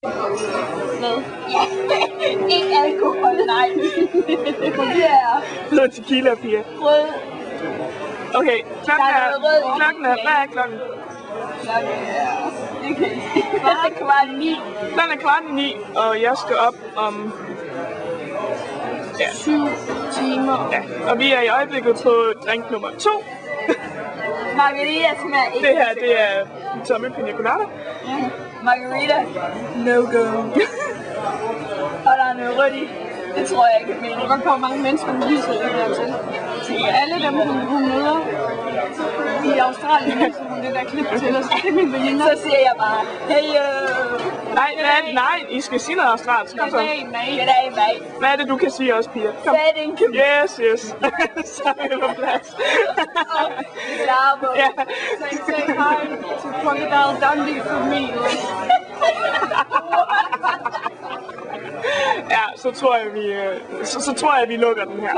Hvad? Ikke alkohol, nej. Det er tequila, Pia. Rød. Okay, klokken er, hvad er klokken? Klokken er kvart 9. Klokken er kvart 9, og jeg skal op om 7 timer. Ja, og vi er i øjeblikket på drink nummer 2. Margarita smager ikke. Det her, det er tomme pina colada. Ja. Margarita, no go. Og der er noget rødt i. Det tror jeg ikke, men der kommer mange mennesker, der viser det der til. Alle dem, hun møder i Australien, viser hun det der klip til os. Det er min veninde. Så siger jeg bare, hey, Nej, I skal sige noget australsk. Kom så. Goddag. Hvad er det, du kan sige også, Pia? Kom. Yes. Så er vi på plads. Ja. Say hi to Crocodile Dundee for me. Ja, så tror jeg, vi lukker den her.